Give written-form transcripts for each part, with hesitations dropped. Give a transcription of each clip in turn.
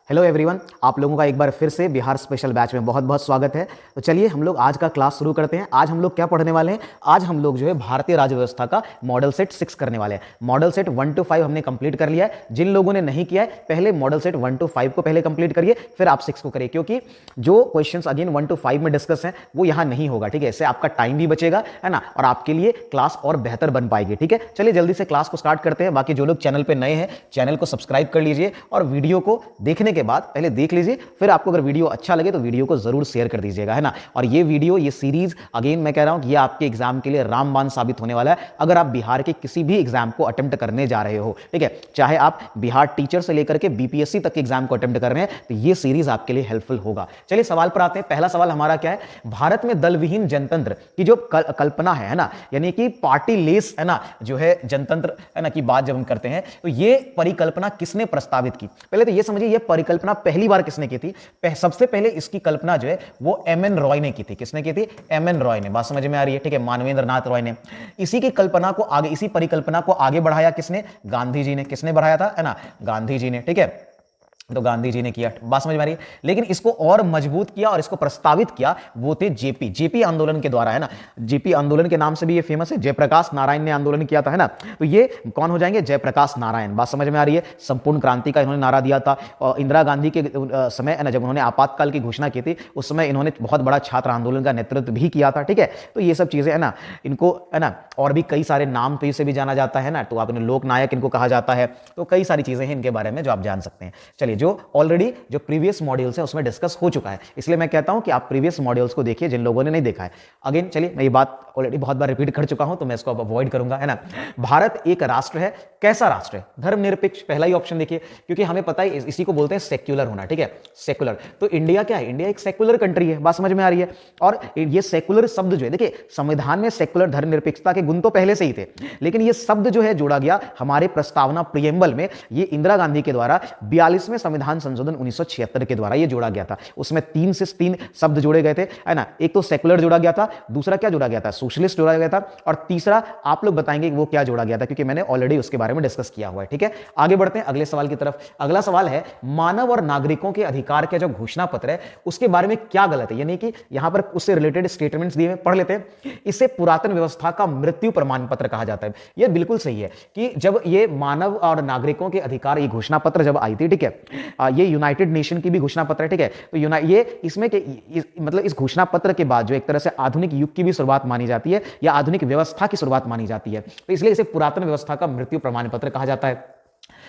Hello everyone, आप लोगों का एक बार फिर से बिहार स्पेशल बैच में बहुत बहुत स्वागत है। तो चलिए हम लोग आज का क्लास शुरू करते हैं। आज हम लोग क्या पढ़ने वाले हैं? आज हम लोग जो है भारतीय राज्य व्यवस्था का मॉडल सेट 6 करने वाले हैं। मॉडल सेट 1 to 5 हमने कंप्लीट कर लिया है। जिन लोगों ने नहीं किया है, पहले मॉडल सेट 1 to 5 को पहले कंप्लीट करिए, फिर आप 6 को करिए, क्योंकि जो क्वेश्चंस अगेन 1 to 5 में डिस्कस हैं वो यहाँ नहीं होगा। ठीक है, इससे आपका टाइम भी बचेगा, है ना, और आपके लिए क्लास और बेहतर बन पाएगी। ठीक है, चलिए जल्दी से क्लास को स्टार्ट करते हैं। बाकी जो लोग चैनल पर नए हैं, चैनल को सब्सक्राइब कर लीजिए और वीडियो को देखने के बाद पहले देख लीजिए, फिर आपको अगर वीडियो अच्छा लगे तो वीडियो को जरूर शेयर कर दीजिएगा, है ना। और ये वीडियो, ये सीरीज अगेन मैं कह रहा हूं कि ये आपके एग्जाम के लिए रामबाण साबित होने वाला है। अगर आप बिहार के किसी भी एग्जाम को अटेम्प्ट करने जा रहे हो, ठीक है, चाहे आप बिहार टीचर से लेकर के बीपीएससी तक के एग्जाम को अटेम्प्ट कर रहे हैं, तो ये सीरीज आपके लिए हेल्पफुल होगा। चलिए सवाल पर आते हैं। पहला सवाल हमारा क्या है? भारत में दल विहीन जनतंत्र की जो कल्पना है ना, यानी कि पार्टी लेस, है ना, जो है जनतंत्र, है ना, की बात जब हम करते हैं तो ये परिकल्पना किसने प्रस्तावित की? पहले तो ये समझिए, ये परिकल्पना पहली बार किसने की थी? सबसे पहले इसकी कल्पना जो है वो एमएन रॉय ने की थी। किसने की थी? एमएन रॉय ने। बात समझ में आ रही है? ठीक है, मानवेंद्र नाथ रॉय ने। इसी की कल्पना को आगे, इसी परिकल्पना को आगे बढ़ाया किसने? गांधी जी ने। किसने बढ़ाया था? है ना, गांधी जी ने। ठीक है, तो गांधी जी ने किया। बात समझ में आ रही है? लेकिन इसको और मजबूत किया और इसको प्रस्तावित किया वो थे जेपी आंदोलन के द्वारा, है ना। जेपी आंदोलन के नाम से भी ये फेमस है। जयप्रकाश नारायण ने आंदोलन किया था, है ना। तो ये कौन हो जाएंगे? जयप्रकाश नारायण। बात समझ में आ रही है? संपूर्ण क्रांति का इन्होंने नारा दिया था। और इंदिरा गांधी के समय, है ना, जब उन्होंने आपातकाल की घोषणा की थी, उस समय इन्होंने बहुत बड़ा छात्र आंदोलन का नेतृत्व भी किया था। ठीक है, तो ये सब चीजें, है ना, इनको, है ना, और भी कई सारे नाम पे से भी जाना जाता है ना। तो आपने लोकनायक इनको कहा जाता है। तो कई सारी चीजें हैं इनके बारे में जो आप जान सकते हैं। चलिए, जो ऑलरेडी जो प्रीवियस मॉड्यूल्स है उसमें डिस्कस हो चुका है, इसलिए मैं कहता हूं कि आप प्रीवियस मॉड्यूल्स को देखिए जिन लोगों ने नहीं देखा है। अगेन चलिए, मैं ये बात ऑलरेडी बहुत बार रिपीट कर चुका हूं तो मैं इसको अब अवॉइड करूंगा, है ना। भारत एक राष्ट्र है। कैसा राष्ट्र है? धर्मनिरपेक्ष। पहला ही ऑप्शन देखिए, क्योंकि हमें पता है इसी को बोलते हैं सेक्युलर होना। ठीक है, सेक्युलर। तो इंडिया क्या है? इंडिया एक सेक्युलर कंट्री है। बात समझ में आ रही है? और ये सेक्युलर शब्द जो है, देखिए संविधान में सेक्युलर, धर्मनिरपेक्षता के गुण तो पहले से ही थे, लेकिन ये शब्द जो है जोड़ा गया हमारे प्रस्तावना प्रियम्बल में, ये इंदिरा गांधी के द्वारा 42वें संविधान संशोधन 1976 के द्वारा ये जोड़ा गया था। उसमें 3 से 3 शब्द जोड़े गए थे, है ना। एक तो सेक्युलर जोड़ा गया था, दूसरा क्या जोड़ा गया था? सोशलिस्ट जोड़ा गया था, और तीसरा आप लोग बताएंगे कि वो क्या जोड़ा गया था, क्योंकि मैंने ऑलरेडी उसके बारे में डिस्कस किया हुआ है। ठीक है, आगे बढ़ते हैं अगले सवाल की तरफ। अगला सवाल है, मानव और नागरिकों के अधिकार का जो घोषणा पत्र है उसके बारे में क्या गलत है? यानी कि यहां पर उससे रिलेटेड स्टेटमेंट्स दिए हैं, पढ़ लेते हैं। इसे पुरातन व्यवस्था का मृत्यु प्रमाण पत्र कहा जाता है। यह बिल्कुल सही है कि जब ये मानव और नागरिकों के अधिकार, ये घोषणा पत्र जब आई थी, ठीक है, ये यूनाइटेड नेशन की भी घोषणा पत्र है। ठीक है, तो ये इसमें मतलब इस घोषणा पत्र के बाद जो एक तरह से आधुनिक युग की भी शुरुआत मानी जाती है, या आधुनिक व्यवस्था की शुरुआत मानी जाती है, तो इसलिए इसे पुरातन व्यवस्था का मृत्यु प्रमाण पत्र कहा जाता है।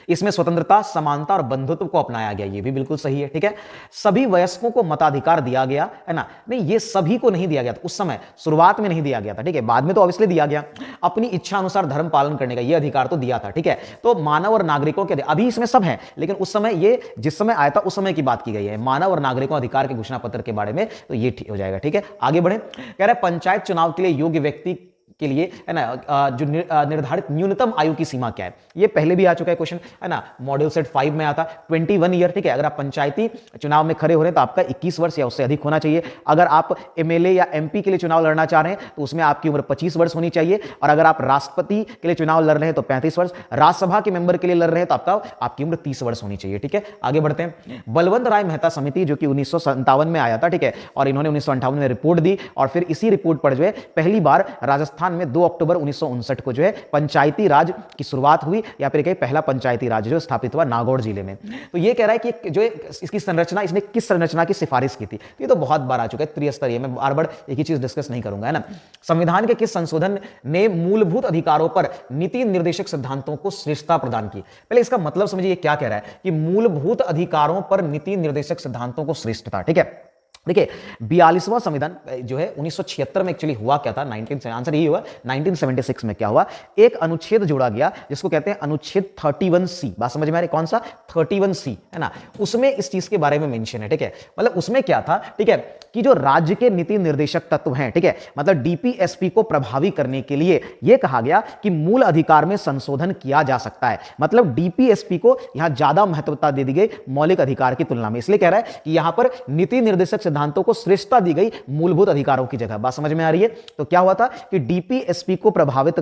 इसमें स्वतंत्रता, समानता और बंधुत्व को अपनाया गया, ये भी बिल्कुल सही है। ठीक है, सभी वयस्कों को मताधिकार दिया गया, है ना। नहीं, ये सभी को नहीं दिया गया था उस समय, शुरुआत में नहीं दिया गया था। ठीक है, बाद में तो ऑब्वियसली दिया गया। अपनी इच्छा अनुसार धर्म पालन करने का ये अधिकार तो दिया था। ठीक है, तो मानव और नागरिकों के, अभी इसमें सब है, लेकिन उस समय, ये जिस समय आया था उस समय की बात की गई है, मानव और नागरिकों अधिकार के घोषणा पत्र के बारे में, तो ये ठीक हो जाएगा। ठीक है, आगे बढ़े। कह रहा है पंचायत चुनाव के लिए योग्य व्यक्ति के लिए, है ना, जो निर्धारित न्यूनतम आयु की सीमा क्या है? ये पहले भी आ चुका है क्वेश्चन, है ना, मॉड्यूल सेट 5 में आता 21 ईयर। ठीक है, अगर आप पंचायती चुनाव में खड़े हो रहे हैं तो आपका 21 वर्ष या उससे अधिक होना चाहिए। अगर आप एमएलए या एमपी के लिए चुनाव लड़ना चाह रहे हैं तो उसमें आपकी उम्र 25 वर्ष होनी चाहिए। और अगर आप राष्ट्रपति के लिए चुनाव लड़ रहे हैं तो 35 वर्ष, राज्यसभा के मेंबर के लिए लड़ रहे हैं तो आपकी उम्र 30 वर्ष होनी चाहिए। ठीक है, आगे बढ़ते हैं। बलवंत राय मेहता समिति, जो कि 1957 में आया था, ठीक है, और इन्होंने 1958 में रिपोर्ट दी, और फिर इसी रिपोर्ट पर जो है पहली बार राजस्थान में 2 अक्टूबर 1959 को जो है पंचायती राज की शुरुआत हुई, या फिर कहीं पहला पंचायती राज जो स्थापित हुआ नागौर जिले में। तो ये कह रहा है कि जो इसकी संरचना, इसने किस संरचना की सिफारिश की थी? ये तो बहुत बार आ चुका है, त्रिस्तरीय। मैं बार बार एक ही चीज डिस्कस नहीं करूंगा, है ना। संविधान के किस संशोधन ने मूलभूत अधिकारों पर नीति निर्देशक सिद्धांतों को श्रेष्ठता प्रदान की? पहले इसका मतलब समझिए, क्या कह रहा है कि मूलभूत अधिकारों पर नीति निर्देशक सिद्धांतों को श्रेष्ठता। ठीक है, देखिए 42वां संविधान जो है 1976 में एक्चुअली हुआ क्या था? आंसर यही हुआ 1976 में क्या हुआ? एक अनुच्छेद जोड़ा गया जिसको कहते हैं अनुच्छेद 31C। बात समझ में आ रही? कौन सा? 31C, है ना। उसमें इस चीज के बारे में मेंशन है। ठीक है, मतलब उसमें क्या था, ठीक है, कि जो राज्य के नीति निर्देशक तत्व हैं, ठीक है, मतलब डीपीएसपी को प्रभावी करने के लिए यह कहा गया कि मूल अधिकार में संशोधन किया जा सकता है। मतलब डीपीएसपी को यहां ज्यादा महत्वता दे दी गई मौलिक अधिकार की तुलना में। इसलिए कह रहा है कि यहां पर नीति निर्देशक सिद्धांतों को श्रेष्ठता दी गई मूलभूत अधिकारों की जगह। बात समझ में आ रही है? तो क्या हुआ था कि डीपीएसपी को प्रभावी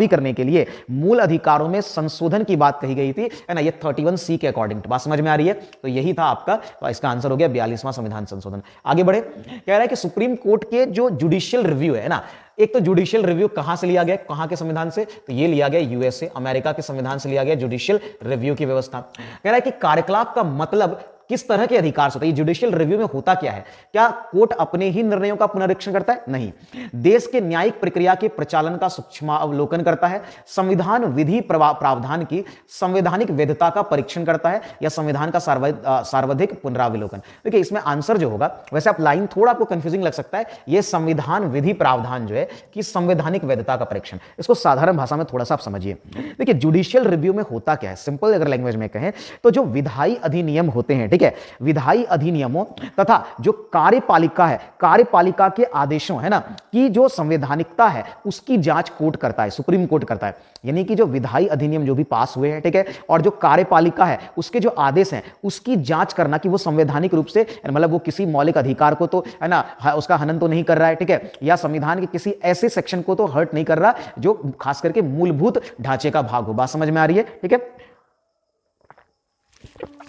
करने के लिए मूल अधिकारों में संशोधन की बात कही गई थी, है ना, ये 31C के अकॉर्डिंग। बात समझ में आ रही है? तो यही था आपका, तो इसका आंसर हो गया 42वां संविधान संशोधन। आगे बढ़े, कह रहा है कि सुप्रीम कोर्ट के जो जुडिशियल रिव्यू है ना, एक तो जुडिशियल रिव्यू कहां से लिया गया, कहां के संविधान से, तो ये लिया गया यूएसए, अमेरिका के संविधान से लिया गया जुडिशियल रिव्यू की व्यवस्था। कह रहा है कि कार्यकलाप का मतलब किस तरह के अधिकार से होता है, ये जुडिशियल रिव्यू में होता क्या है? क्या कोर्ट अपने ही निर्णयों का पुनरीक्षण करता है? नहीं। देश के न्यायिक प्रक्रिया के प्रचालन का सूक्ष्मावलोकन करता है, संविधान विधि प्रावधान की संवैधानिक वैधता का परीक्षण करता है, या संविधान का सर्वाधिक पुनरावलोकन। देखिए इसमें आंसर जो होगा, वैसे आप लाइन थोड़ा आपको कंफ्यूजिंग लग सकता है, यह संविधान विधि प्रावधान जो है कि संवैधानिक वैधता का परीक्षण, इसको साधारण भाषा में थोड़ा सा आप समझिए। देखिए जुडिशियल रिव्यू में होता क्या है, सिंपल अगर लैंग्वेज में कहें तो जो विधायी अधिनियम होते हैं, ठीक है, विधायी अधिनियमों तथा जो कार्यपालिका है, कार्यपालिका के आदेशों, है ना, की जो संवैधानिकता है उसकी जांच कोर्ट करता है, सुप्रीम कोर्ट करता है। यानी कि जो विधायी अधिनियम जो भी पास हुए हैं, ठीक है, और जो कार्यपालिका है उसके जो आदेश हैं उसकी जांच करना कि वो संवैधानिक रूप से, मतलब वो किसी मौलिक अधिकार को तो, है ना, उसका हनन तो नहीं कर रहा है, ठीक है, या संविधान के किसी ऐसे सेक्शन को तो हर्ट नहीं कर रहा जो खास करके मूलभूत ढांचे का भाग हो। बात समझ में आ रही है? ठीक है,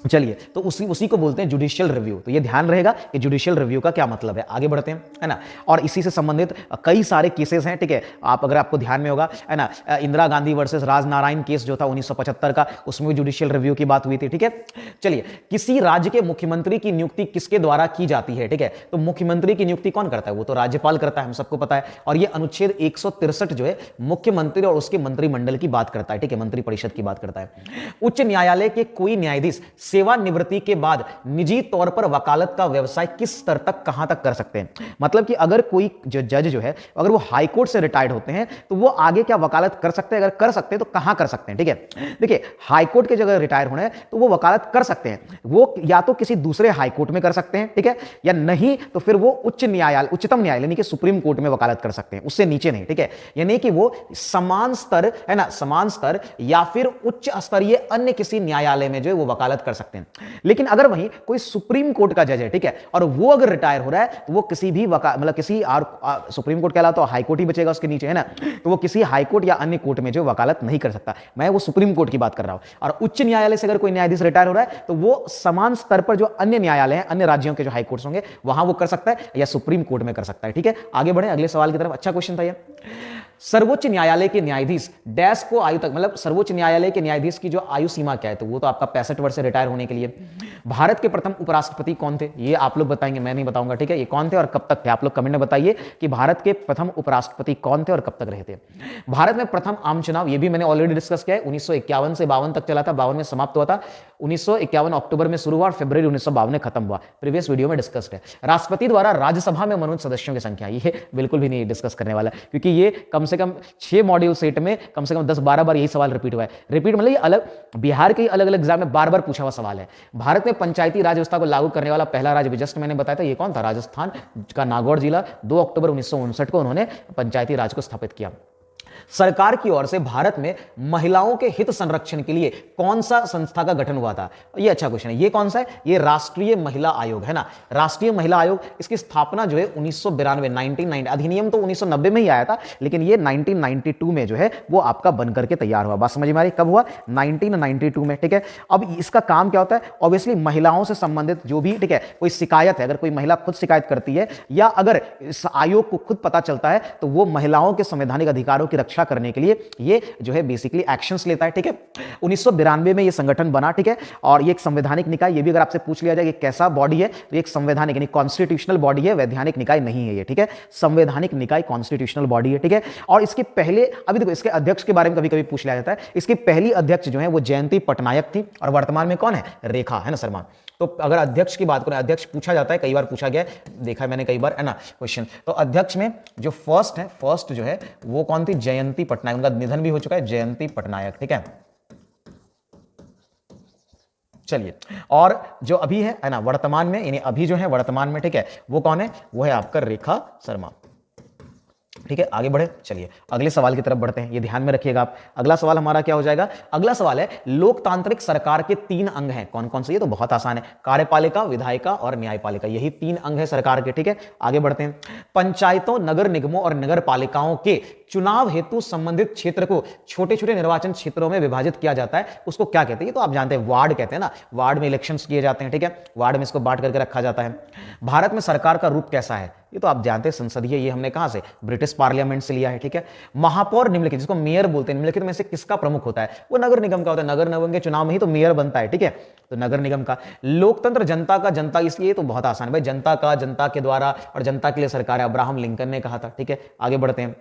चलिए, तो उसी को बोलते हैं जुडिशियल रिव्यू। तो ये ध्यान रहेगा कि जुडिशियल रिव्यू का क्या मतलब है। आगे बढ़ते हैं, है ना, और इसी से संबंधित कई सारे केसेस हैं, ठीक है, अगर आपको ध्यान में होगा, है ना, इंदिरा गांधी वर्सेस राजनारायण केस जो था 1975 का, उसमें भी जुडिशियल रिव्यू की बात हुई थी, ठीक है। चलिए, किसी राज्य के मुख्यमंत्री की नियुक्ति किसके द्वारा की जाती है, ठीक है, तो मुख्यमंत्री की नियुक्ति कौन करता है? वो तो राज्यपाल करता है, हम सबको पता है। और ये अनुच्छेद 163 जो है मुख्यमंत्री और उसके मंत्रिमंडल की बात करता है, ठीक है, मंत्रिपरिषद की बात करता है। उच्च न्यायालय के कोई न्यायाधीश सेवानिवृत्ति के बाद निजी तौर पर वकालत का व्यवसाय किस स्तर तक, कहां तक कर सकते हैं? मतलब कि अगर कोई जो जज जो है, अगर वो हाई कोर्ट से रिटायर्ड होते हैं तो वो आगे क्या वकालत कर सकते हैं? अगर कर सकते हैं तो कहां कर सकते हैं? ठीक है, देखिए हाई कोर्ट के जगह रिटायर होने तो वो वकालत कर सकते हैं, वो या तो किसी दूसरे हाई कोर्ट में कर सकते हैं, ठीक है, या नहीं तो फिर वो उच्चतम न्यायालय यानी कि सुप्रीम कोर्ट में वकालत कर सकते हैं, उससे नीचे नहीं, ठीक है। यानी कि वो समान स्तर, है ना, समान स्तर या फिर उच्च स्तरीय अन्य किसी न्यायालय में जो है वो वकालत कर सकते हैं। लेकिन अगर वहीं कोई सुप्रीम कोर्ट का जज है, ठीक है, और वो अगर रिटायर हो रहा है तो वो किसी भी मतलब किसी सुप्रीम कोर्ट के अलावा तो हाई कोर्ट ही बचेगा उसके नीचे, है ना, तो वो किसी हाई कोर्ट या अन्य कोर्ट में जो वकालत नहीं कर सकता। मैं वो सुप्रीम कोर्ट की बात कर रहा हूं। और उच्च न्यायालय से अगर कोई न्यायाधीश रिटायर हो रहा है तो वो समान स्तर पर जो अन्य न्यायालय हैं, अन्य राज्यों के जो हाई कोर्ट्स होंगे वहां वो कर सकता है या सुप्रीम कोर्ट में कर सकता है, ठीक है। आगे बढ़े अगले सवाल की तरफ। अच्छा क्वेश्चन था ये। सर्वोच्च न्यायालय के न्यायाधीश डैश को आयु तक, मतलब सर्वोच्च न्यायालय के न्यायाधीश की जो आयु सीमा क्या है, तो वो तो आपका 65 वर्ष से रिटायर होने के लिए। भारत के प्रथम उपराष्ट्रपति कौन थे? ये आप लोग बताएंगे, मैं नहीं बताऊंगा, ठीक है। ये कौन थे और कब तक थे? आप लोग कमेंट में बताइए कि भारत के प्रथम उपराष्ट्रपति कौन थे और कब तक रहे थे। भारत में प्रथम आम चुनाव, ये भी मैंने ऑलरेडी डिस्कस किया है, 1951 से 52 तक चला था, 52 में समाप्त हुआ था, 1951 अक्टूबर में शुरू हुआ और फरवरी 1952 में खत्म हुआ। प्रीवियस वीडियो में डिस्कस है। राष्ट्रपति द्वारा राज्यसभा में मनोनीत सदस्यों की संख्या, ये बिल्कुल भी नहीं डिस्कस करने वाला, क्योंकि ये कम से कम 6 मॉड्यूल सेट में कम से कम 10-12 बार यही सवाल रिपीट हुआ है। रिपीट मतलब ये अलग, बिहार के अलग अलग एग्जाम में बार बार पूछा हुआ सवाल है। भारत में पंचायती राज व्यवस्था को लागू करने वाला पहला राज्य जस्ट मैंने बताया था, ये कौन था? राजस्थान का नागौर जिला, 2 अक्टूबर 1959 को उन्होंने पंचायती राज को स्थापित किया। सरकार की ओर से भारत में महिलाओं के हित संरक्षण के लिए कौन सा संस्था का गठन हुआ था? ये अच्छा क्वेश्चन है। ये कौन सा है? ये राष्ट्रीय महिला आयोग है ना, राष्ट्रीय महिला आयोग। इसकी स्थापना जो है 1992 अधिनियम तो 1990 में ही आया था, लेकिन ये 1992 में जो है वो आपका बनकर के तैयार हुआ। बात समझ में आ रही? कब हुआ? 1992 में, ठीक है। अब इसका काम क्या होता है? ऑब्वियसली महिलाओं से संबंधित जो भी, ठीक है, कोई शिकायत है, अगर कोई महिला खुद शिकायत करती है या अगर इस आयोग को खुद पता चलता है तो वो महिलाओं के संवैधानिक अधिकारों की रक्षा करने के लिए ये जो है बेसिकली एक्शंस लेता है, ठीक है। 1992 में ये संगठन बना, ठीक है, और ये एक संवैधानिक निकाय, ये भी अगर आपसे पूछ लिया जाए कि कैसा बॉडी है तो एक संवैधानिक यानी कॉन्स्टिट्यूशनल बॉडी है, वैधानिक निकाय नहीं है ये, ठीक है। संवैधानिक निकाय कॉन्स्टिट्यूशनल बॉडी है, ठीक है। और इसके पहले, अभी देखो इसके अध्यक्ष के बारे में कभी कभी पूछ लिया जाता है। इसकी पहली अध्यक्ष जो है वो जयंती पटनायक थी और वर्तमान में कौन है? रेखा, है ना शर्मा। तो अगर अध्यक्ष की बात करें, अध्यक्ष पूछा जाता है, कई बार पूछा गया है, देखा है मैंने कई बार, है ना क्वेश्चन। तो अध्यक्ष में जो फर्स्ट जो है वो कौन थी? जयंती पटनायक। उनका निधन भी हो चुका है, जयंती पटनायक, ठीक है। चलिए, और जो अभी है ना वर्तमान में, यानी अभी जो है वर्तमान में, ठीक है, वो कौन है? वो है आपका रेखा शर्मा। ठीक है, आगे बढ़े। चलिए अगले सवाल की तरफ बढ़ते हैं, ये ध्यान में रखिएगा आप। अगला सवाल हमारा क्या हो जाएगा? अगला सवाल है लोकतांत्रिक सरकार के 3 अंग हैं, कौन कौन से? ये तो बहुत आसान है, कार्यपालिका, विधायिका और न्यायपालिका, यही 3 अंग है सरकार के। ठीक है, आगे बढ़ते हैं। पंचायतों, नगर निगमों और नगर पालिकाओं के चुनाव हेतु संबंधित क्षेत्र को छोटे छोटे निर्वाचन क्षेत्रों में विभाजित किया जाता है, उसको क्या कहते हैं? ये तो आप जानते हैं, वार्ड कहते हैं ना, वार्ड में इलेक्शंस किए जाते हैं। ठीक है, वार्ड में इसको बांट करके रखा जाता है। भारत में सरकार का रूप कैसा है? ये तो आप जानते हैं, संसदीय। ये हमने कहां से? ब्रिटिश पार्लियामेंट से लिया है। ठीक है, महापौर निम्नलिखित, जिसको मेयर बोलते हैं, निम्नलिखित में से किसका प्रमुख होता है? वो नगर निगम का होता है। नगर निगम के चुनाव में ही तो मेयर बनता है। ठीक है, तो नगर निगम का। लोकतंत्र, जनता का, जनता, इसलिए तो बहुत आसान है भाई, जनता का, जनता के द्वारा और जनता के लिए सरकार है, अब्राहम लिंकन ने कहा था। ठीक है, आगे बढ़ते हैं।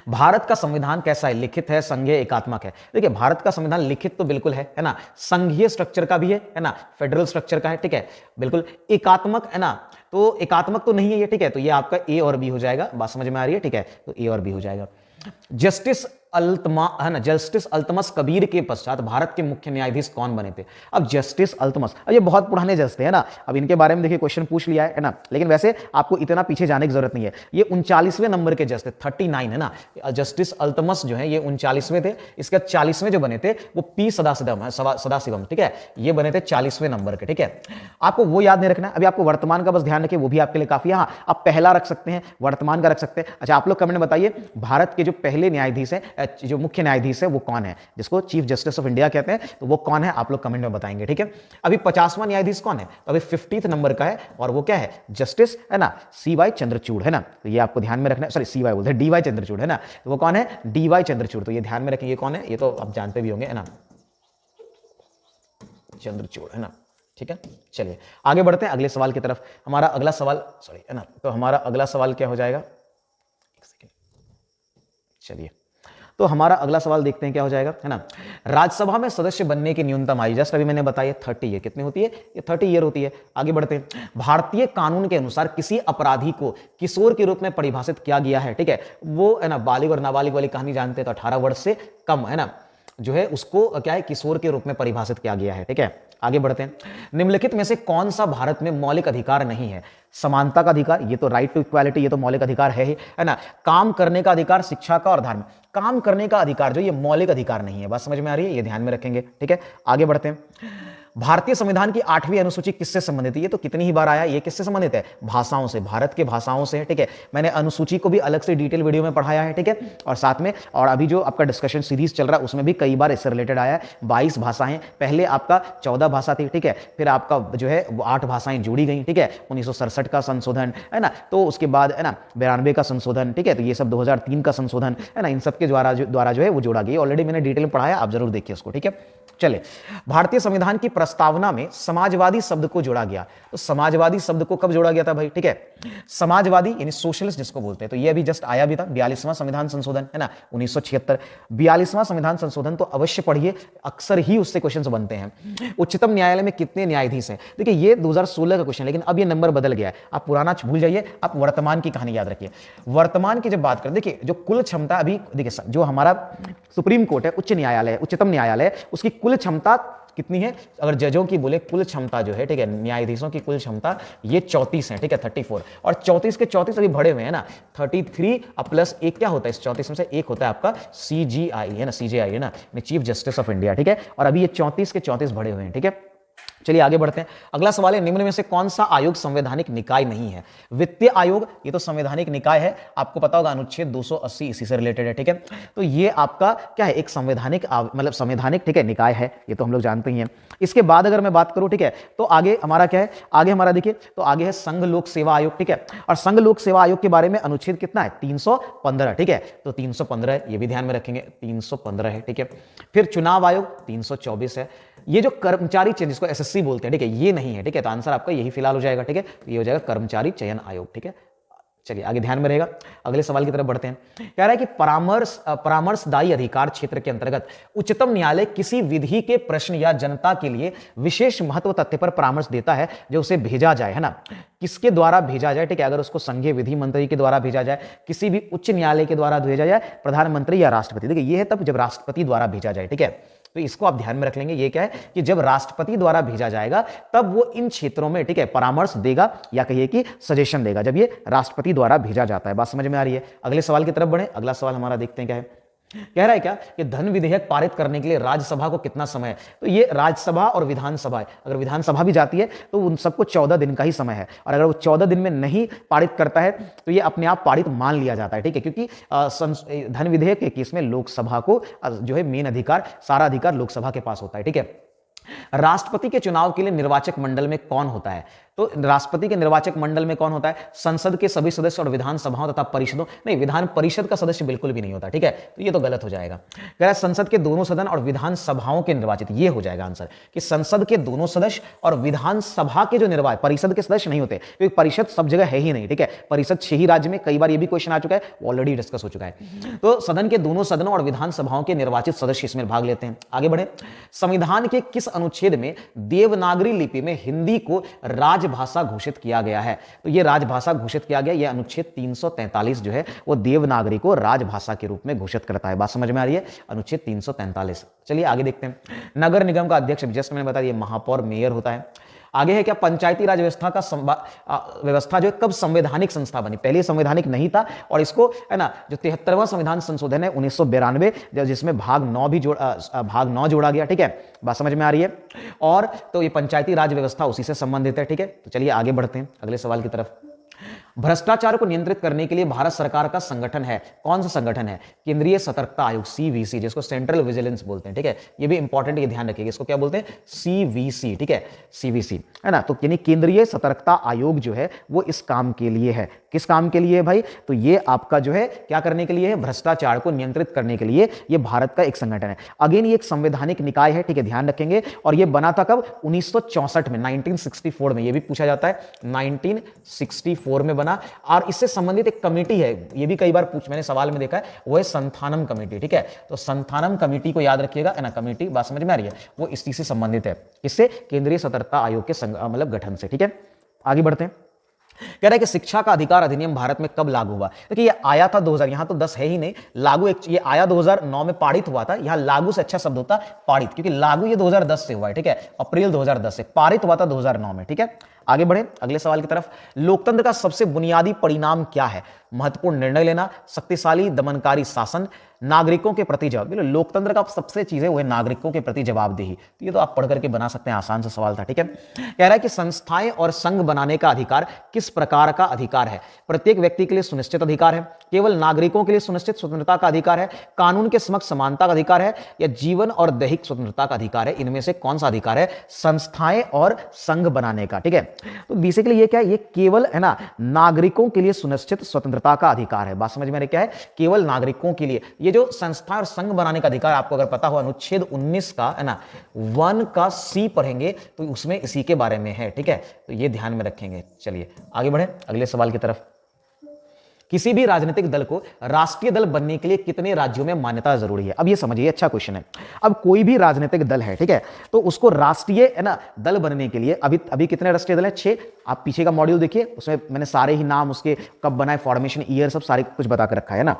भारत का संविधान कैसा है? लिखित है, संघीय, एकात्मक है? देखिए भारत का संविधान लिखित तो बिल्कुल है ना, संघीय स्ट्रक्चर का भी है ना, फेडरल स्ट्रक्चर का है। ठीक है, बिल्कुल। एकात्मक है ना, तो एकात्मक तो नहीं है ये। ठीक है, तो ये आपका ए और बी हो जाएगा। बात समझ में आ रही है? ठीक है, तो ए और बी हो जाएगा। जस्टिस है ना, जस्टिस अल्तमस कबीर के पश्चात भारत के मुख्य न्यायाधीश कौन बने थे? अब जस्टिस अल्तमस, अब ये बहुत पुराने जज थे, है ना, अब इनके बारे में देखिए क्वेश्चन पूछ लिया है ना, लेकिन वैसे आपको इतना पीछे जाने की जरूरत नहीं है। ये 39वें नंबर के जज थे, 39 है ना। जस्टिस अल्तमस जो है ये 39वें थे। इसके 40वें जो बने थे वो पी सदाशिवम। ठीक है, ये बने थे 40वें नंबर के। ठीक है, आपको वो याद नहीं रखना, अभी आपको वर्तमान का बस ध्यान रखिए, वो भी आपके लिए काफी है। हाँ, आप पहला रख सकते हैं, वर्तमान का रख सकते हैं। अच्छा, आप लोग कमेंट में बताइए भारत के जो पहले न्यायाधीश है, जो मुख्य न्यायाधीश है वो कौन है, जिसको चीफ जस्टिस ऑफ इंडिया कहते हैं, तो वो कौन है आप लोग कमेंट में बताएंगे। ठीक है, अभी 50वां न्यायाधीश कौन है? तो अभी 50th नंबर का है, और वो क्या है? जस्टिस है ना, CY चंद्रचूड़ है ना, तो ये आपको ध्यान में रखना है। सॉरी, CY बोलते हैं, DY चंद्रचूड़ है ना, तो वो कौन है? DY चंद्रचूड़, तो ये ध्यान में रखेंगे कौन है, ये तो आप जानते भी होंगे है ना, चंद्रचूड़ है ना। ठीक है, चलिए आगे बढ़ते हैं अगले सवाल की तरफ। हमारा अगला सवाल, सॉरी है ना, तो हमारा अगला सवाल क्या हो जाएगा? एक सेकेंड, चलिए, तो हमारा अगला सवाल देखते हैं क्या हो जाएगा, है ना। राज्यसभा में सदस्य बनने की न्यूनतम आयु, जस्ट अभी मैंने बताया 30 ईयर। कितनी होती है? ये 30 ईयर होती है। आगे बढ़ते हैं। भारतीय कानून के अनुसार किसी अपराधी को किशोर के रूप में परिभाषित किया गया है। ठीक है, वो है ना, बालिग और नाबालिग वाली कहानी जानते हैं, तो 18 वर्ष से कम है ना, जो है उसको क्या है, किशोर के रूप में परिभाषित किया गया है। ठीक है, आगे बढ़ते हैं। निम्नलिखित में से कौन सा भारत में मौलिक अधिकार नहीं है? समानता का अधिकार, ये तो राइट टू इक्वालिटी, ये तो मौलिक अधिकार है ही, है ना। काम करने का अधिकार, शिक्षा का और धर्म, काम करने का अधिकार जो ये मौलिक अधिकार नहीं है। बात समझ में आ रही है? ये ध्यान में रखेंगे। ठीक है, आगे बढ़ते हैं। भारतीय संविधान की 8वीं अनुसूची किससे संबंधित है? ये तो कितनी ही बार आया, ये किससे संबंधित है? भाषाओं से, भारत के भाषाओं से है। ठीक है, मैंने अनुसूची को भी अलग से डिटेल वीडियो में पढ़ाया है। ठीक है, और साथ में और अभी जो आपका डिस्कशन सीरीज चल रहा है उसमें भी कई बार इससे रिलेटेड आया है। 22 भाषाएं, पहले आपका 14 भाषा थी। ठीक है, फिर आपका जो है 8 भाषाएं जोड़ी गई। ठीक है, 1967 का संशोधन है ना, तो उसके बाद है ना 92 का संशोधन। ठीक है, तो ये सब 2003 का संशोधन है ना, इन सब के द्वारा जो है वो जोड़ा गया। ऑलरेडी मैंने डिटेल में पढ़ाया, आप जरूर देखिए उसको। ठीक है, चले, भारतीय संविधान की प्रस्तावना में समाजवादी शब्द को जोड़ा गया। तो समाजवादी शब्द को कब जोड़ा गया था भाई? ठीक है, समाजवादी यानी सोशलिस्ट जिसको बोलते हैं, तो ये अभी जस्ट आया भी था, 42वां संविधान संशोधन है ना, 1976। 42वां संविधान संशोधन तो अवश्य पढ़िए, अक्सर ही उससे क्वेश्चंस बनते हैं। उच्चतम न्यायालय में कितने न्यायाधीश हैं? देखिए ये 2016 का क्वेश्चन, लेकिन अब ये नंबर बदल गया है। आप पुराना भूल जाइए, आप वर्तमान की कहानी याद रखिए। वर्तमान की जब बात करें, देखिए जो कुल क्षमता अभी, देखिए जो हमारा सुप्रीम कोर्ट है, उच्च न्यायालय, उच्चतम न्यायालय, उसकी कुल क्षमता कितनी है? अगर जजों की बोले कुल क्षमता जो है, ठीक है, न्यायाधीशों की कुल क्षमता ये 34 है। ठीक है, 34, और 34 के 34 अभी बढ़े हुए हैं ना, 33 प्लस एक क्या होता है? इस 34 में से एक होता है आपका CGI है ना, CJI है ना, चीफ जस्टिस ऑफ इंडिया। ठीक है, और अभी ये 34 के 34 बढ़े हुए हैं। ठीक है, चलिए आगे बढ़ते हैं। अगला सवाल है, निम्न में से कौन सा आयोग संवैधानिक निकाय नहीं है? वित्तीय आयोग, ये तो संवैधानिक निकाय है, आपको पता होगा अनुच्छेद 280 इसी से रिलेटेड है। ठीक है, तो ये आपका क्या है? एक संवैधानिक मतलब संवैधानिक, ठीक है, निकाय है, ये तो हम लोग जानते ही हैं। इसके बाद अगर मैं बात करूं, ठीक है, तो आगे हमारा क्या है? आगे हमारा देखिए, तो आगे है संघ लोक सेवा आयोग। ठीक है, और संघ लोक सेवा आयोग के बारे में अनुच्छेद कितना है? 315। ठीक है, तो 315 ये भी ध्यान में रखेंगे, 315 है। ठीक है, फिर चुनाव आयोग 324 है। ये जो कर्मचारी चयन, जिसको SSC बोलते हैं, ठीक है, ये नहीं है। ठीक है, तो आंसर आपका यही फिलहाल हो जाएगा। ठीक है, तो ये हो जाएगा कर्मचारी चयन आयोग। ठीक है, चलिए आगे ध्यान में रहेगा। अगले सवाल की तरफ बढ़ते हैं। कह रहा है कि परामर्शदायी अधिकार क्षेत्र के अंतर्गत उच्चतम न्यायालय किसी विधि के प्रश्न या जनता के लिए विशेष महत्व तथ्य पर परामर्श देता है जो उसे भेजा जाए, है ना। किसके द्वारा भेजा जाए? ठीक है, अगर उसको संघीय विधि मंत्री के द्वारा भेजा जाए, किसी भी उच्च न्यायालय के द्वारा भेजा जाए, प्रधानमंत्री या राष्ट्रपति। देखिए ये है तब जब राष्ट्रपति द्वारा भेजा जाए। ठीक है, तो इसको आप ध्यान में रख लेंगे। ये क्या है कि जब राष्ट्रपति द्वारा भेजा जाएगा तब वो इन क्षेत्रों में, ठीक है, परामर्श देगा या कहिए कि सजेशन देगा, जब ये राष्ट्रपति द्वारा भेजा जाता है। बात समझ में आ रही है? अगले सवाल की तरफ बढ़े। अगला सवाल हमारा देखते हैं क्या है। कह रहा है क्या कि धन विधेयक पारित करने के लिए राज्यसभा को कितना समय है? तो ये राज्यसभा और विधानसभा है, अगर विधानसभा भी जाती है तो उन सबको 14 दिन का ही समय है, और अगर वो 14 दिन में नहीं पारित करता है तो ये अपने आप पारित मान लिया जाता है, ठीक है, क्योंकि धन विधेयक के केस में लोकसभा को जो है मेन अधिकार, सारा अधिकार लोकसभा के पास होता है, ठीक है। राष्ट्रपति के चुनाव के लिए निर्वाचक मंडल में कौन होता है? तो राष्ट्रपति के निर्वाचक मंडल में कौन होता है? संसद के सभी सदस्य और विधानसभाओं तथा परिषदों, नहीं, विधान परिषद का सदस्य बिल्कुल भी नहीं होता, ठीक है, तो ये तो गलत हो जाएगा। कह रहा है संसद के दोनों सदन और विधानसभाओं के निर्वाचित, ये हो जाएगा आंसर कि संसद के दोनों सदस्य और विधानसभा के जो निर्वाचित, परिषद के सदस्य नहीं होते क्योंकि परिषद सब जगह है ही नहीं, ठीक है, परिषद 6 ही राज्य में, कई बार ये भी क्वेश्चन आ चुका है, ऑलरेडी डिस्कस हो चुका है। तो सदन के दोनों सदनों और विधानसभाओं के निर्वाचित सदस्य इसमें भाग लेते हैं। आगे बढ़े। संविधान के किस अनुच्छेद में देवनागरी लिपि में हिंदी को राजभाषा घोषित किया गया है? तो ये राजभाषा घोषित किया गया, ये अनुच्छेद 343 जो है वो देवनागरी को राजभाषा के रूप में घोषित करता है। बात समझ में आ रही है? अनुच्छेद 343। चलिए आगे देखते हैं। नगर निगम का अध्यक्ष, जस्ट मैंने बताया, ये महापौर मेयर होता है। आगे है क्या, पंचायती राज व्यवस्था का व्यवस्था जो है कब संवैधानिक संस्था बनी? पहले संवैधानिक नहीं था, और इसको है ना जो 73वां संविधान संशोधन है 1992, जिसमें भाग 9 जोड़ा गया, ठीक है, बात समझ में आ रही है। और तो ये पंचायती राज व्यवस्था उसी से संबंधित है, ठीक है। तो चलिए आगे बढ़ते हैं अगले सवाल की तरफ। भ्रष्टाचार को नियंत्रित करने के लिए भारत सरकार का संगठन है, कौन सा संगठन है? केंद्रीय सतर्कता आयोग, सीवीसी, जिसको सेंट्रल विजिलेंस बोलते हैं, ठीक है, ये भी इंपॉर्टेंट, ये ध्यान रखिएगा, इसको क्या बोलते हैं? सीवीसी, ठीक है, सीवीसी है ना। तो यानी केंद्रीय सतर्कता आयोग जो है वो इस काम के लिए है। किस काम के लिए है भाई? तो ये आपका जो है क्या करने के लिए है? भ्रष्टाचार को नियंत्रित करने के लिए ये भारत का एक संगठन है। अगेन ये एक संवैधानिक निकाय है, ठीक है, ध्यान रखेंगे। और ये बना था कब? 1964 में, 1964 में, ये भी पूछा जाता है, 1964 में बना। और इससे संबंधित एक कमेटी है, ये भी कई बार मैंने सवाल में देखा है, वो है संथानम कमेटी, ठीक है। तो संथानम कमेटी को याद रखिएगा, है ना, कमेटी, बात समझ में आ रही है, वो इसी से संबंधित है, इससे केंद्रीय सतर्कता आयोग के मतलब गठन से, ठीक है। आगे बढ़ते हैं। कह रहा है कि शिक्षा का अधिकार अधिनियम भारत में कब लागू हुआ? देखिए ये आया था 2000, यहां तो 10 है ही नहीं, लागू ये आया 2009 में, पारित हुआ था। यहां लागू से अच्छा शब्द होता पारित, क्योंकि लागू ये 2010 से हुआ है, ठीक है, अप्रैल 2010 से, पारित हुआ था 2009 में, ठीक है। आगे बढ़े अगले सवाल की तरफ। लोकतंत्र का सबसे बुनियादी परिणाम क्या है? महत्वपूर्ण निर्णय लेना, शक्तिशाली दमनकारी शासन, नागरिकों के प्रति जवाब। लोकतंत्र का सबसे चीज है वो है नागरिकों के प्रति जवाबदेही। तो ये तो आप पढ़ करके बना सकते हैं, आसान सा सवाल था, ठीक है। कह रहा है कि संस्थाएं और संघ बनाने का अधिकार किस प्रकार का अधिकार है? प्रत्येक व्यक्ति के लिए सुनिश्चित अधिकार है, केवल नागरिकों के लिए सुनिश्चित स्वतंत्रता का अधिकार है, कानून के समक्ष समानता का अधिकार है, या जीवन और दैहिक स्वतंत्रता का अधिकार है? इनमें से कौन सा अधिकार है? संस्थाएं और संघ बनाने का, ठीक है। तो बेसिकली ये क्या है? ये केवल है ना नागरिकों के लिए सुनिश्चित स्वतंत्रता का अधिकार है। बात समझ में आ रही? क्या है? केवल नागरिकों के लिए। ये जो संस्था और संघ बनाने का अधिकार, आपको अगर पता हो अनुच्छेद 19 का, है ना, 1 का सी पढ़ेंगे तो उसमें इसी के बारे में है, ठीक है, तो ये ध्यान में रखेंगे। चलिए आगे बढ़े अगले सवाल की तरफ। किसी भी राजनीतिक दल को राष्ट्रीय दल बनने के लिए कितने राज्यों में मान्यता जरूरी है? अब ये समझिए, अच्छा क्वेश्चन है। अब कोई भी राजनीतिक दल है, ठीक है, तो उसको राष्ट्रीय, है ना, दल बनने के लिए अभी कितने राष्ट्रीय दल है? 6। आप पीछे का मॉड्यूल देखिए, उसमें मैंने सारे ही नाम, उसके कब बनाए, फॉर्मेशन, ईयर, सब सारे कुछ बता कर रखा है ना।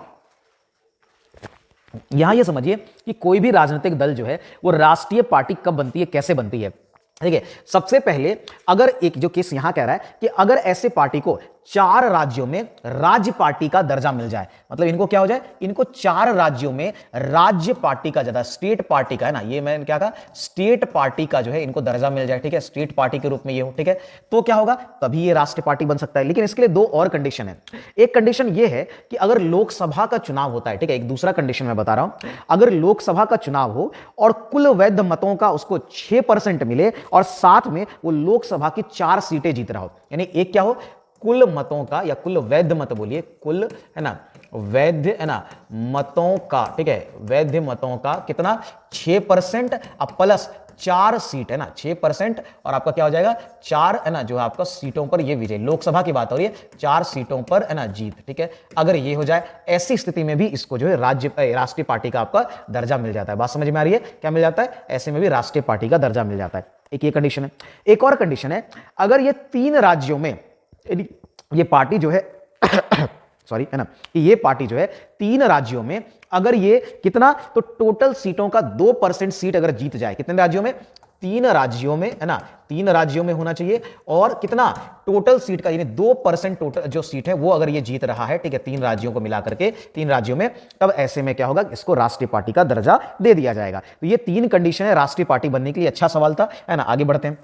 यहां ये समझिए कि कोई भी राजनीतिक दल जो है वो राष्ट्रीय पार्टी कब बनती है, कैसे बनती है? ठीक है, सबसे पहले अगर एक जो केस यहां कह रहा है कि अगर ऐसे पार्टी को 4 राज्यों में राज्य पार्टी का दर्जा मिल जाए, मतलब इनको क्या हो जाए, इनको 4 राज्यों में राज्य पार्टी का, ज्यादा स्टेट पार्टी का, है ना, ये मैंने क्या कहा, स्टेट पार्टी का जो है इनको दर्जा मिल जाए, ठीक है, स्टेट पार्टी के रूप में ये हो, ठीक है, तो क्या होगा, तभी ये राष्ट्रीय पार्टी बन सकता है। लेकिन इसके लिए 2 और कंडीशन है। एक कंडीशन ये है कि अगर लोकसभा का चुनाव होता है, ठीक है, एक दूसरा कंडीशन मैं बता रहा हूं, अगर लोकसभा का चुनाव हो और कुल वैध मतों का उसको 6% मिले और साथ में वो लोकसभा की 4 सीटें जीत रहा हो, यानी एक क्या हो, कुल मतों का, या कुल वैध मत बोलिए, कुल, है ना, वैध, है ना, मतों का, ठीक है, वैध मतों का कितना, 6% प्लस 4 सीट, है ना, 6% और आपका क्या हो जाएगा, 4, है ना, जो है आपका सीटों पर ये विजय, लोकसभा की बात हो रही है, 4 सीटों पर, है ना, जीत, ठीक है। अगर ये हो जाए, ऐसी स्थिति में भी इसको जो है राष्ट्रीय पार्टी का आपका दर्जा मिल जाता है। बात समझ में आ रही है? क्या मिल जाता है? ऐसे में भी राष्ट्रीय पार्टी का दर्जा मिल जाता है। एक ये कंडीशन है। एक और कंडीशन है, अगर ये 3 राज्यों में ये पार्टी जो है सॉरी है ना, कि ये पार्टी जो है 3 राज्यों में अगर ये कितना, तो टोटल सीटों का 2% सीट अगर जीत जाए, कितने राज्यों में, 3 राज्यों में है ना, 3 राज्यों में होना चाहिए, और कितना टोटल सीट का यानी 2% टोटल जो सीट है वो अगर ये जीत रहा है, ठीक है, 3 राज्यों को मिला करके 3 राज्यों में, तब ऐसे में क्या होगा, इसको राष्ट्रीय पार्टी का दर्जा दे दिया जाएगा। तो ये 3 कंडीशन है राष्ट्रीय पार्टी बनने के लिए। अच्छा सवाल था, है ना। आगे बढ़ते हैं।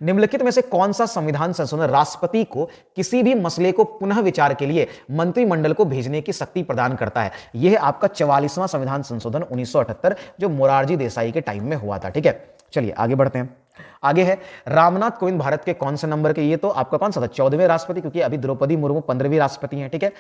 निम्नलिखित में से कौन सा संविधान संशोधन राष्ट्रपति को किसी भी मसले को पुनः विचार के लिए मंत्रिमंडल को भेजने की शक्ति प्रदान करता है? यह है आपका 44वां संविधान संशोधन 1978 जो मोरारजी देसाई के टाइम में हुआ था, ठीक है। चलिए आगे बढ़ते हैं। आगे है रामनाथ कोविंद भारत के कौन से नंबर के, ये तो आपका कौन सा था, 14वें राष्ट्रपति, क्योंकि अभी द्रौपदी मुर्मू 15वीं राष्ट्रपति हैं, ठीक है।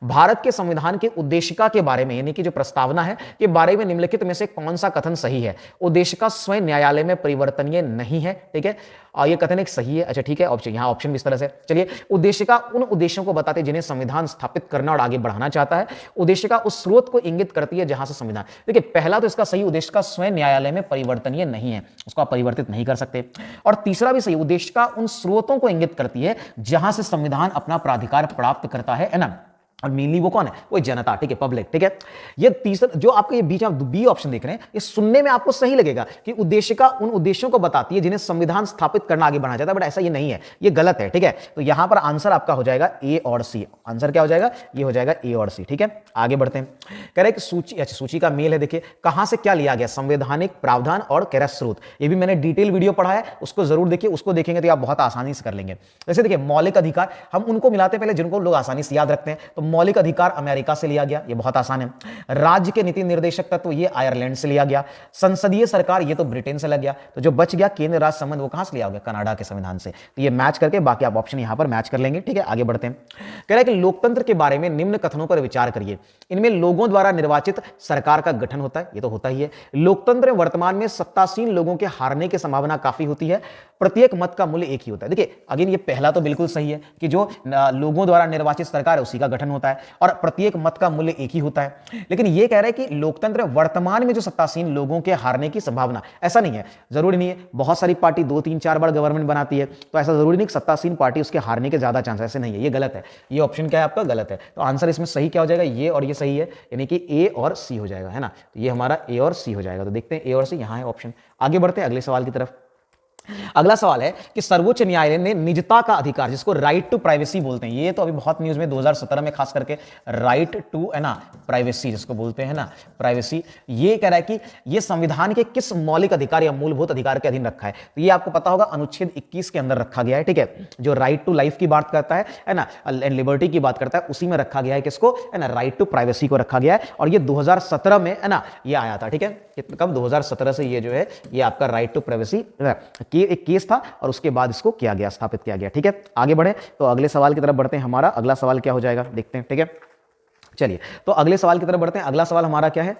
भारत के संविधान के उद्देशिका के बारे में यानी कि जो प्रस्तावना है के बारे में निम्नलिखित में से कौन सा कथन सही है? उद्देशिका स्वयं न्यायालय में परिवर्तनीय नहीं है, ठीक है, और ये कथन एक सही है। अच्छा ठीक है, ऑप्शन यहां ऑप्शन भी इस तरह से, चलिए। उद्देशिका उन उद्देश्यों को बताते जिन्हें संविधान स्थापित करना और आगे बढ़ाना चाहता है। उद्देशिका उस स्रोत को इंगित करती है जहां से संविधान, देखिए पहला तो इसका सही, उद्देशिका स्वयं न्यायालय में परिवर्तनीय नहीं है, उसको आप परिवर्तित नहीं कर सकते। और तीसरा भी सही, उद्देशिका उन स्रोतों को इंगित करती है जहां से संविधान अपना प्राधिकार प्राप्त करता है ना। और मेनली वो कौन है, वो जनता, ठीक है, पब्लिक, ठीक है। ये तीसरा जो आपके ये बीच में बी ऑप्शन देख रहे हैं, ये सुनने में आपको सही लगेगा कि उद्देशिका उन उद्देश्यों को बताती है जिन्हें संविधान स्थापित करना आगे बढ़ाया जाता है, बट ऐसा ये नहीं है, ये गलत है, ठीक है। तो यहां पर आंसर आपका हो जाएगा ए और सी। आंसर क्या हो जाएगा, ये हो जाएगा ए और सी, ठीक है। आगे बढ़ते हैं। कह रहे कि सूची, अच्छा सूची का मेल है, देखिए कहां से क्या लिया गया, संवैधानिक प्रावधान और कह रहा स्रोत, ये भी मैंने डिटेल वीडियो पढ़ा है, उसको जरूर देखिए, उसको देखेंगे तो आप बहुत आसानी से कर लेंगे। जैसे देखिए मौलिक अधिकार, हम उनको मिलाते पहले जिनको लोग आसानी से याद रखते हैं, तो मौलिक अधिकार अमेरिका से लिया गया, ये बहुत आसान है। राज्य के नीति निर्देशक तत्व, ये आयरलैंड से लिया गया। संसदीय सरकार, ये तो ब्रिटेन से लग गया। तो जो बच गया केंद्र राज्य संबंध, वो कहां से लिया गया, कनाडा के संविधान से। तो ये मैच करके बाकी आप ऑप्शन यहां पर मैच कर लेंगे, ठीक है। आगे बढ़ते हैं। कह रहा है कि लोकतंत्र के बारे में निम्न कथनों पर विचार करिए। इनमें लोगों द्वारा निर्वाचित सरकार का गठन होता है, ये तो होता ही है। लोकतंत्र में वर्तमान में सत्तासीन लोगों के हारने की संभावना काफी होती है। प्रत्येक मत का मूल्य एक ही होता है। देखिए अगेन ये पहला तो बिल्कुल सही है कि जो लोगों द्वारा निर्वाचित सरकार है उसी का गठन होता है और प्रत्येक मत का मूल्य एक ही होता है। लेकिन ये कह रहे हैं कि लोकतंत्र वर्तमान में जो सत्तासीन लोगों के हारने की संभावना, ऐसा नहीं है, जरूरी नहीं है। बहुत सारी पार्टी 2, 3, 4 बार गवर्नमेंट बनाती है, तो ऐसा जरूरी नहीं कि सत्तासीन पार्टी उसके हारने के ज्यादा चांस, ऐसे नहीं है, ये गलत है। ये ऑप्शन क्या है आपका, गलत है। तो आंसर इसमें सही क्या हो जाएगा, ये और ये सही है, यानी कि ए और सी हो जाएगा, है ना। तो ये हमारा ए और सी हो जाएगा। तो देखते हैं ए और सी, यहां है ऑप्शन। आगे बढ़ते हैं अगले सवाल की तरफ। अगला सवाल है कि सर्वोच्च न्यायालय ने निजता का अधिकार, जिसको राइट टू प्राइवेसी बोलते हैं, ये तो अभी बहुत न्यूज में 2017 में खास करके राइट टू है ना प्राइवेसी जिसको बोलते हैं ना प्राइवेसी, ये कह रहा है कि ये संविधान के किस मौलिक अधिकार या मूलभूत अधिकार के अधीन रखा है। तो ये आपको पता होगा अनुच्छेद 21 के अंदर रखा गया है, ठीक है। जो राइट टू लाइफ की बात करता है ना, एंड लिबर्टी की बात करता है, उसी में रखा गया है किसको, है ना, राइट टू प्राइवेसी को रखा गया है। और ये 2017 में है ना ये आया था, ठीक है। कब, 2017 से ये जो है ये आपका राइट टू प्राइवेसी एक केस था और उसके बाद इसको किया गया, स्थापित किया गया, ठीक है। आगे बढ़े तो अगले सवाल की तरफ बढ़ते हैं। हमारा अगला सवाल क्या हो जाएगा देखते हैं, ठीक है। चलिए तो अगले सवाल की तरफ बढ़ते हैं। अगला सवाल हमारा क्या है,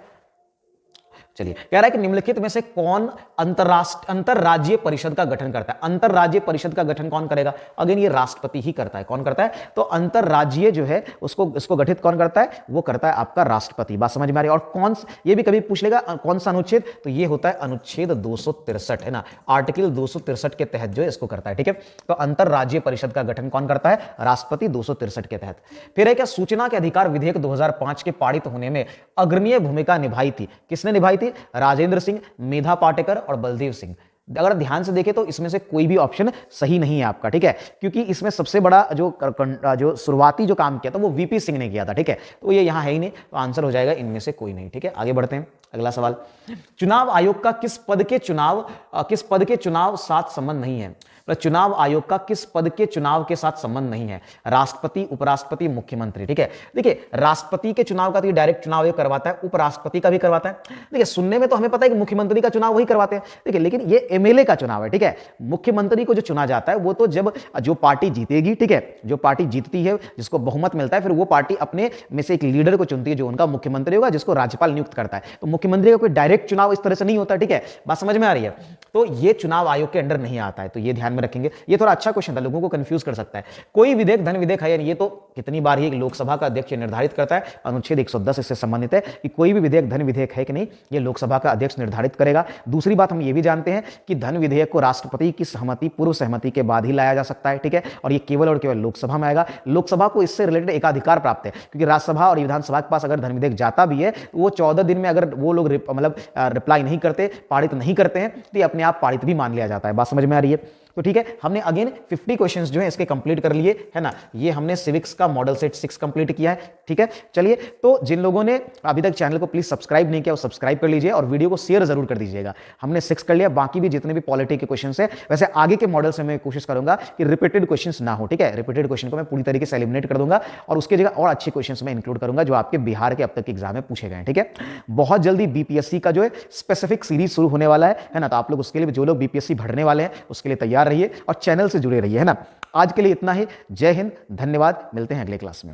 चलिए कह रहा है कि निम्नलिखित में से कौन अंतरराज्यीय परिषद का गठन करता है। अंतरराज्यीय परिषद का गठन कौन करेगा, अगेन ये राष्ट्रपति ही करता है। कौन करता है, तो अंतरराज्यीय जो है इसको गठित कौन करता है, वो करता है आपका राष्ट्रपति। बात समझ में आ रही है। और कौन, ये भी कभी पूछ लेगा कौन सा अनुच्छेद, तो ये होता है अनुच्छेद 263 है ना, आर्टिकल 263 के तहत जो है इसको करता है, ठीक है। तो अंतरराज्यीय परिषद का गठन कौन करता है, राष्ट्रपति, 263 के तहत। फिर है क्या, सूचना के अधिकार विधेयक 2005 के पारित होने में अग्रणीय भूमिका निभाई थी। किसने निभाई थी, राजेंद्र सिंह, मेधा पाटेकर और बलदेव सिंह। अगर ध्यान से देखें तो इसमें से कोई भी ऑप्शन सही नहीं है आपका, ठीक है, क्योंकि इसमें सबसे बड़ा जो शुरुआती जो काम किया था वो वीपी सिंह ने किया था, ठीक है। तो ये यहां है ही नहीं, तो आंसर हो जाएगा इनमें से कोई नहीं, ठीक है। आगे बढ़ते हैं। अगला सवाल, चुनाव आयोग का किस पद के चुनाव साथ संबंध नहीं है। चुनाव आयोग का किस पद के चुनाव के साथ संबंध नहीं है, राष्ट्रपति, उपराष्ट्रपति, मुख्यमंत्री, ठीक है। देखिए राष्ट्रपति के चुनाव का तो डायरेक्ट चुनाव ये करवाता है, उपराष्ट्रपति का भी करवाता है। देखिए सुनने में तो हमें पता है कि मुख्यमंत्री का चुनाव वही करवाते हैं, देखिए, लेकिन ये एमएलए का चुनाव है, ठीक है। मुख्यमंत्री को जो चुना जाता है वो तो जब जो पार्टी जीतेगी, ठीक है, जो पार्टी जीतती है, जिसको बहुमत मिलता है, फिर वो पार्टी अपने में से एक लीडर को चुनती है जो उनका मुख्यमंत्री होगा, जिसको राज्यपाल नियुक्त करता है। तो मुख्यमंत्री का कोई डायरेक्ट चुनाव इस तरह से नहीं होता, ठीक है। बात समझ में आ रही है। तो ये चुनाव आयोग के अंडर नहीं आता है, तो ये ध्यान में रखेंगे। ये थोड़ा अच्छा क्वेश्चन था, लोगों को कंफ्यूज कर सकता है। कोई विधेयक धन विधेयक है, ये तो कितनी बार ही लोकसभा का अध्यक्ष निर्धारित करता है, अनुच्छेद 110 इससे संबंधित है कि कोई भी विधेयक धन विधेयक है कि नहीं, ये लोकसभा का अध्यक्ष निर्धारित करेगा। दूसरी बात हम ये भी जानते हैं कि धन विधेयक को राष्ट्रपति की सहमति, पूर्व सहमति के बाद ही लाया जा सकता है, ठीक है, और ये केवल और केवल लोकसभा में आएगा। लोकसभा को इससे रिलेटेड एकाधिकार प्राप्त है, क्योंकि राज्यसभा और विधानसभा के पास अगर धन विधेयक जाता भी है तो वो 14 दिन में अगर वो लोग मतलब रिप्लाई नहीं करते, पारित नहीं करते हैं, तो ये अपने आप पारित भी मान लिया जाता है। बात समझ में आ रही है? तो ठीक है, हमने अगेन 50 क्वेश्चंस जो है इसके कंप्लीट कर लिए, है ना। ये हमने सिविक्स का मॉडल सेट 6 कंप्लीट किया है, ठीक है। चलिए, तो जिन लोगों ने अभी तक चैनल को प्लीज सब्सक्राइब नहीं किया वो सब्सक्राइब कर लीजिए और वीडियो को शेयर जरूर कर दीजिएगा। हमने 6 कर लिया, बाकी भी जितने भी पॉलिटी के क्वेश्चन है, वैसे आगे के मॉडल से मैं कोशिश करूंगा कि रिपीटेड क्वेश्चन ना हो, ठीक है। रिपीटेड क्वेश्चन को मैं पूरी तरीके से एलिमिनेट कर दूंगा और उसकी जगह और अच्छे क्वेश्चन मैं इंक्लूड करूंगा जो आपके बिहार के अब तक के एग्जाम में पूछे गए, ठीक है। बहुत जल्दी बीपीएससी का जो है स्पेसिफिक सीरीज शुरू होने वाला है ना। तो आप लोग उसके लिए, जो लोग बीपीएससी भरने वाले हैं उसके लिए तैयार रहिए और चैनल से जुड़े रहिए, है ना। आज के लिए इतना ही। जय हिंद, धन्यवाद, मिलते हैं अगले क्लास में।